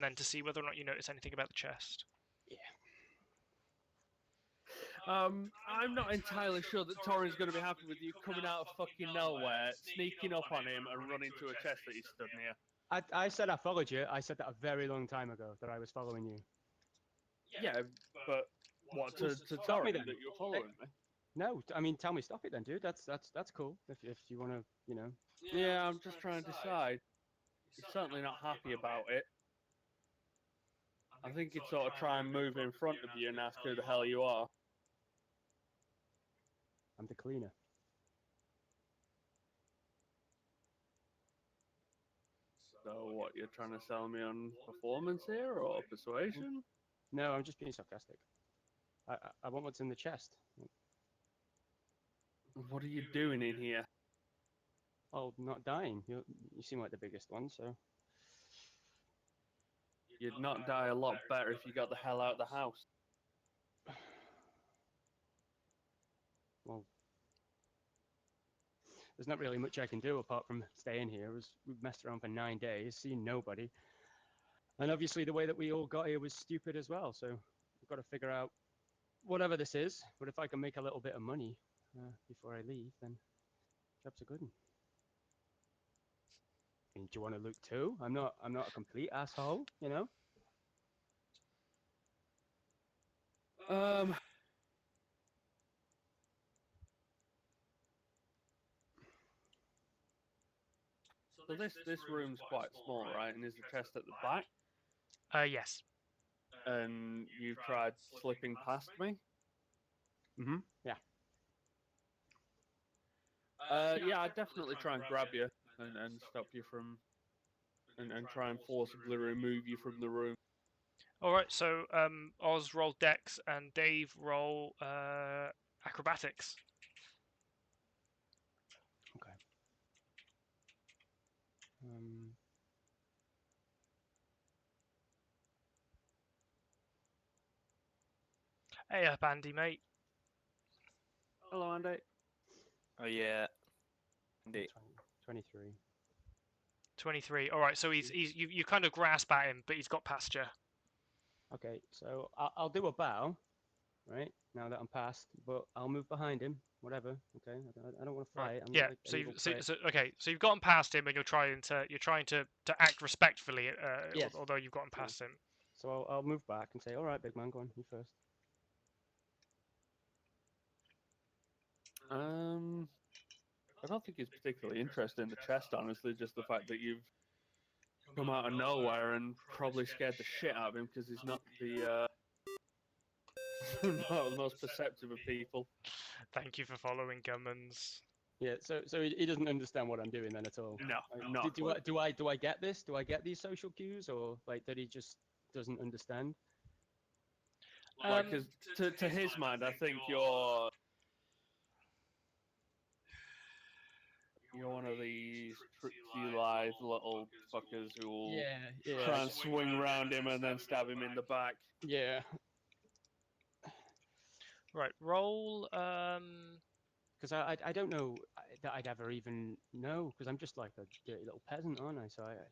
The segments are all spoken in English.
then to see whether or not you notice anything about the chest. I'm not entirely sure that Torin's going to be happy with you coming out of fucking nowhere, sneaking up on him, and running to a chest that he stood near. I said I followed you. I said that a very long time ago that I was following you. Yeah, but what to Stop me Torin then. that you're following me? No, I mean, tell me, stop it then, dude. That's cool. If you want to, you know. Yeah, I'm just trying to decide. He's certainly not happy about it. I think he'd sort of try and move in front of you and ask who the hell you are. I'm the cleaner. So what, you're trying to sell me on performance here or persuasion? No, I'm just being sarcastic. I want what's in the chest. What are you doing in here? Oh, not dying. You seem like the biggest one, so. You'd not die a lot better if you got the hell out of the house. Well, there's not really much I can do apart from staying here. We've messed around for 9 days, seen nobody. And obviously the way that we all got here was stupid as well, so we've got to figure out whatever this is. But if I can make a little bit of money before I leave, then job's a good one. I mean, do you want to look too? I'm not a complete asshole, you know? So this room's quite small, right? And is the chest at the back? Yes. And you've tried slipping past me? Yeah. Yeah, I'd definitely try and grab you and stop you from... And try and forcibly remove you from the room. All right. So Oz roll Dex and Dave roll acrobatics. Okay. Hey up, Andy, mate. Hello, Andy. Oh yeah. Indeed. 23. 23. All right. So you kind of grasp at him, but he's got past you. Okay, so I'll do a bow, right? Now that I'm past, but I'll move behind him. Whatever. Okay, I don't want to fight. Right. I'm Yeah. not like So, an evil so prick. so okay. So you've gotten past him, and you're trying to act respectfully. Yes. Although you've gotten past him. So I'll move back and say, all right, big man, go on, you first. I don't think he's particularly interested in the chest, honestly. Just the fact that you've come out of nowhere and probably scared the shit out of him because he's not the not the most perceptive of people. Thank you for following, Gummans. Yeah. So he doesn't understand what I'm doing then at all. No, Like, not do I get this? Do I get these social cues, or like that he just doesn't understand? like, because to his mind, I think you're one of these tricksy live little fuckers who will try and swing around him and then stab him in the back. Yeah. Right. Roll. Because I don't know that I'd ever even know, because I'm just like a dirty little peasant, aren't I? So I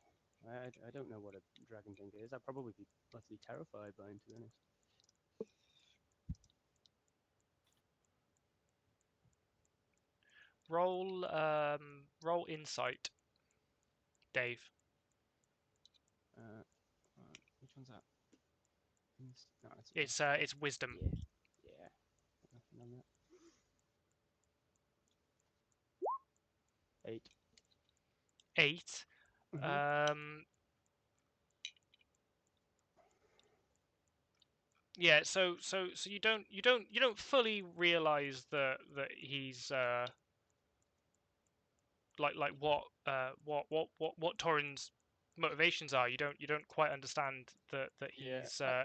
don't know what a dragon thing is. I'd probably be utterly terrified by him, to be honest. Roll insight. Dave. Which one's that? No, It's wisdom. Yeah. Nothing on that. 8. 8. Yeah. So you don't fully realize that he's like what Torin's motivations are. You don't quite understand that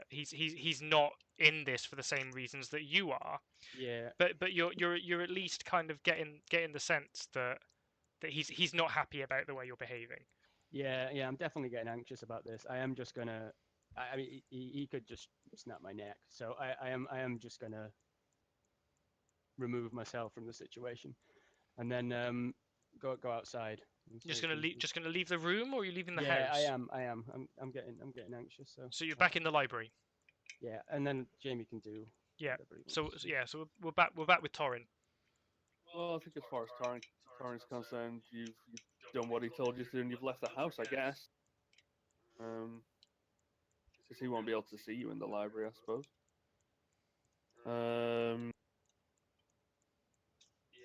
he's not in this for the same reasons that you are. Yeah. But you're at least kind of getting the sense that he's not happy about the way you're behaving. Yeah, I'm definitely getting anxious about this. I am just gonna. I mean, he could just snap my neck. So I am just gonna remove myself from the situation, and then go outside And You're so just gonna leave the room, or are you leaving the yeah, house? I am. I'm getting anxious. So. So you're back in the library. Yeah, and then Jamie can do Yeah. whatever he wants. So yeah. So we're back. We're back with Torin. Well, I think as far as Torrent's concerned, you've done what he told you to, and you've left the house, I guess. Because he won't be able to see you in the library, I suppose.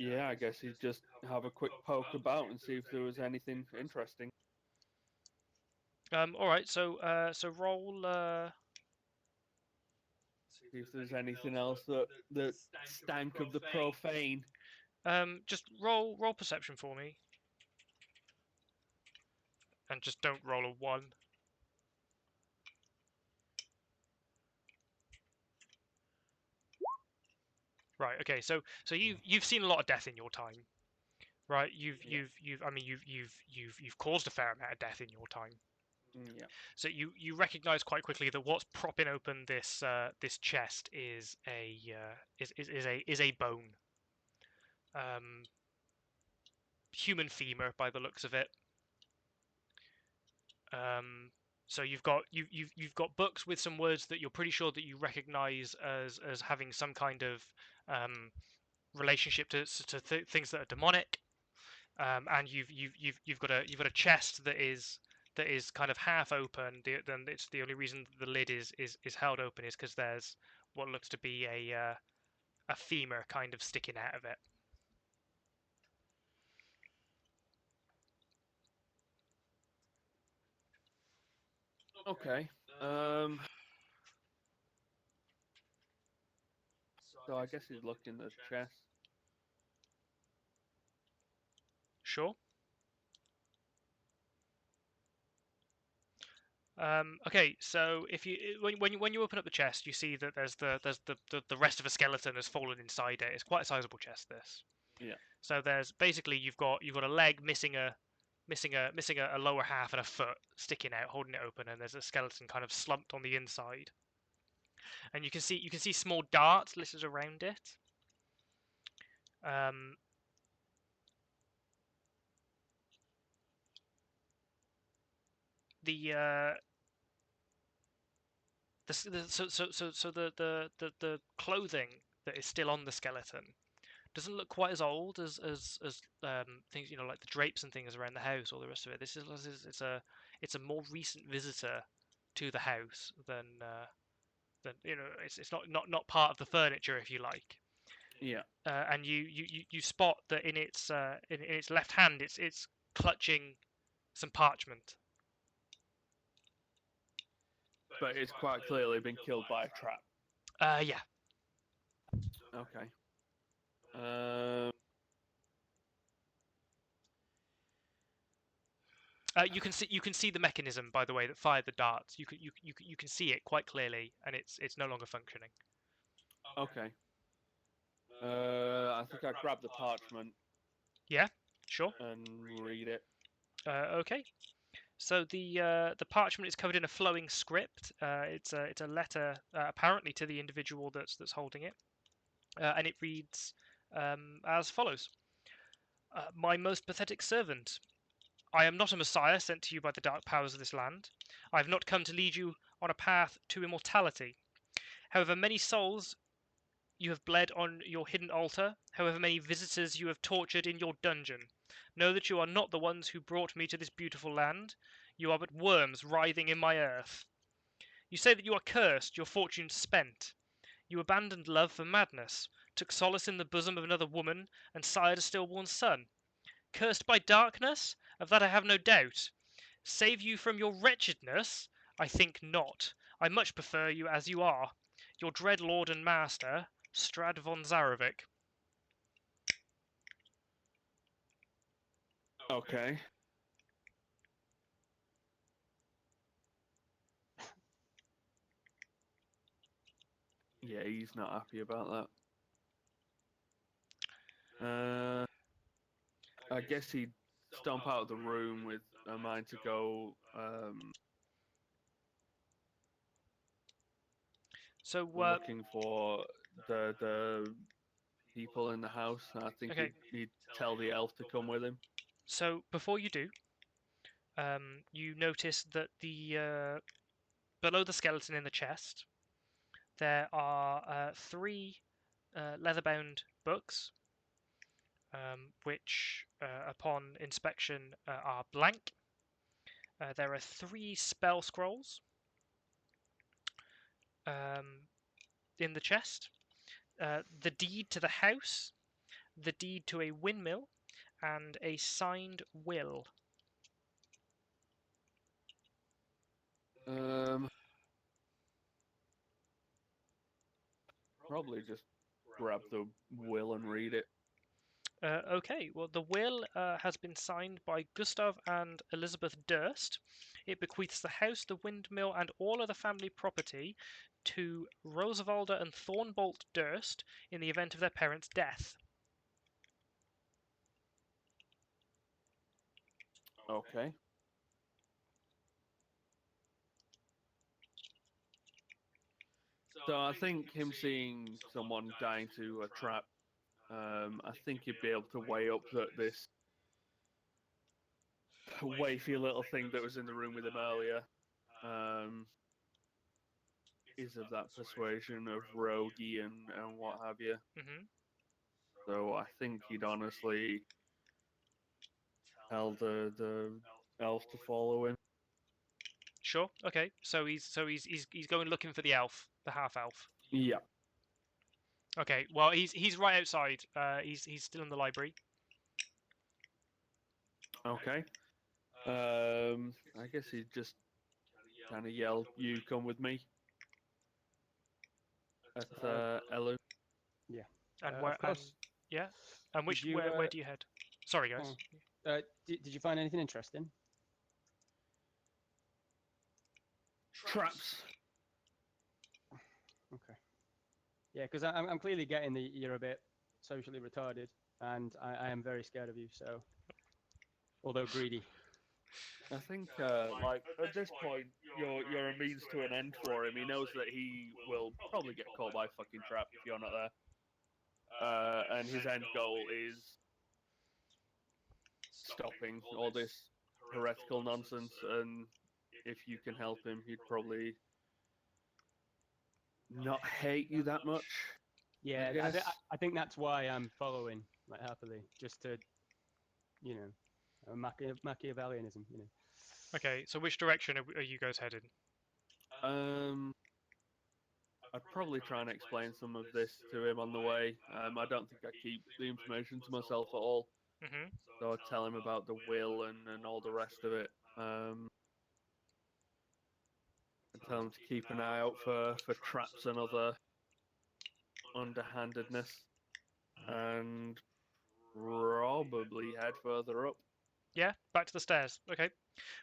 Yeah, I guess he'd just have a quick poke about and see if there was anything interesting. All right. So roll. See if there's anything else that stank of the profane. Just roll perception for me, and just don't roll a 1. Right. Okay. So you've seen a lot of death in your time, right? You've caused a fair amount of death in your time. Yeah. So you recognise quite quickly that what's propping open this this chest is a bone, human femur by the looks of it. So you've got books with some words that you're pretty sure that you recognise as having some kind of relationship to things that are demonic. And you've got a chest that is kind of half open. Then it's the only reason the lid is held open is because there's what looks to be a femur kind of sticking out of it. Okay. So I guess he'd look in the chest. Sure. Okay, so if you when you open up the chest, you see that there's the rest of a skeleton has fallen inside it. It's quite a sizable chest. This. Yeah. So there's basically you've got a leg missing a lower half and a foot sticking out, holding it open, and there's a skeleton kind of slumped on the inside. And you can see small darts listed around it. The clothing that is still on the skeleton doesn't look quite as old as things, like the drapes and things around the house, all the rest of it. It's a more recent visitor to the house than it's not part of the furniture, if you like. Yeah. And you spot that in its in its left hand it's clutching some parchment. But it's quite clearly been killed by a trap. Yeah. Okay. You can see the mechanism, by the way, that fired the darts. You can see it quite clearly, and it's no longer functioning. Okay. I think I grab the parchment. Yeah, sure. And read it. Okay. So the parchment is covered in a flowing script. It's a letter apparently to the individual that's holding it, and it reads as follows: "My most pathetic servant, I am not a messiah sent to you by the dark powers of this land. I have not come to lead you on a path to immortality. However many souls you have bled on your hidden altar, however many visitors you have tortured in your dungeon, know that you are not the ones who brought me to this beautiful land. You are but worms writhing in my earth. You say that you are cursed, your fortune spent. You abandoned love for madness, took solace in the bosom of another woman, and sired a stillborn son. Cursed by darkness? Of that I have no doubt. Save you from your wretchedness? I think not. I much prefer you as you are. Your dread lord and master, Strahd von Zarovic." Okay. Yeah, he's not happy about that. I guess he'd stomp out of the room with a mind to go So looking for the people in the house. I think Okay. he'd tell the elf to come with him. So before you do, you notice that the below the skeleton in the chest, there are 3 leather-bound books, which, upon inspection, are blank. There are 3 spell scrolls in the chest, the deed to the house, the deed to a windmill, and a signed will. Probably just grab the will and read it. Okay, well, the will has been signed by Gustav and Elizabeth Durst. It bequeaths the house, the windmill, and all other family property to Rosavalda and Thornbolt Durst in the event of their parents' death. Okay. So I think him seeing someone dying to a trap, I think he'd be able to weigh up that this wafy little thing that was in the room with him earlier is of that persuasion of roguey and what have you. Hmm. So I think he'd honestly tell the elf to follow him. Sure. Okay. So he's going looking for the elf, the half elf. Yeah. Okay. Well, he's right outside. He's still in the library. Okay. I guess he'd just kind of yell, "You come with me." At Elu. Yeah. And where? Of course. Yeah. And Did you, where do you head? Sorry, guys. Did you find anything interesting? Traps. Okay. Yeah, because I'm clearly getting that you're a bit socially retarded, and I am very scared of you. So, although greedy. I think, like at this point, you're a means to an end for him. He knows that he will probably get caught by a fucking trap if you're not there. And his end goal is stopping all this heretical nonsense. And if you can help him, he'd probably not hate you that much. Yeah, I guess. I think that's why I'm following like happily, just to, you know, Machiavellianism. You know. Okay. So which direction are you guys headed? I'd probably try and explain some of this to him on the way. I don't think I keep the information to myself at all. Hmm. So I'd tell him about the will and all the rest of it. I'd tell him to keep an eye out for traps and other underhandedness. And probably head further up. Yeah. Back to the stairs. Okay.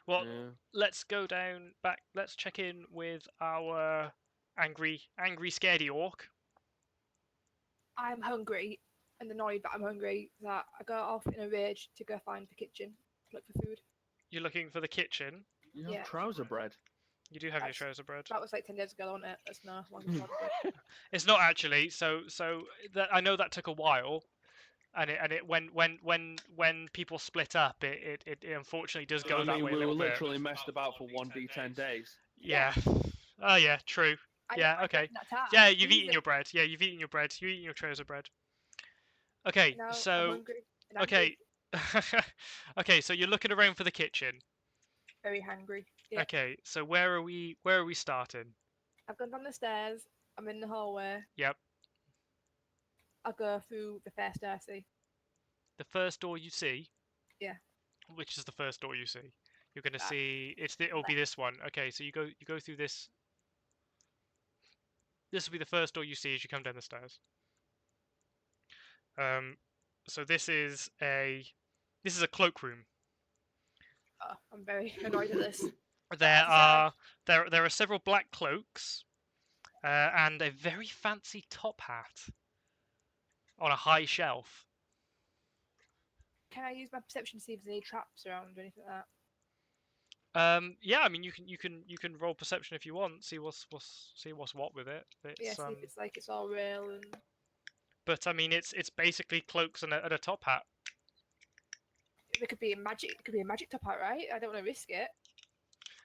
Well, Yeah. let's go down back. Let's check in with our angry, scaredy orc. I'm hungry and annoyed that I'm hungry. That I go off in a rage to go find the kitchen to look for food. You're looking for the kitchen. You have Yeah. trouser bread. You do have your That's- trouser bread. That was like 10 years ago, wasn't it? That's no longer ago. It's not actually. So that I know that took a while, and it when people split up, it unfortunately does go I that mean, way a we were little bit. literally messed about for 1d10 days. Yeah. Oh yeah, true. Yeah, okay. Yeah, you've eaten your bread. Yeah, you've eaten your bread. You've eaten your trouser bread. Okay, I'm so hungry and angry, okay. Okay, so you're looking around for the kitchen. very hungry. Yeah. Okay, so where are we starting? I've gone down the stairs. I'm in the hallway. Yep. I'll go through the first door I see. The first door you see. Yeah. Which is the first door you see? You're gonna That- see it'll be this one. Okay, so you go through this. This will be the first door you see as you come down the stairs. So this is a cloakroom. Oh, I'm very annoyed at this. There Sad. are several black cloaks, and a very fancy top hat on a high shelf. Can I use my perception to see if there's any traps around or anything like that? Yeah, I mean you can roll perception if you want. See what's what with it. Yeah, It's, see if it's like it's all real and but I mean it's basically cloaks and a top hat. It could be a magic. It could be a magic top hat, right? I don't want to risk it.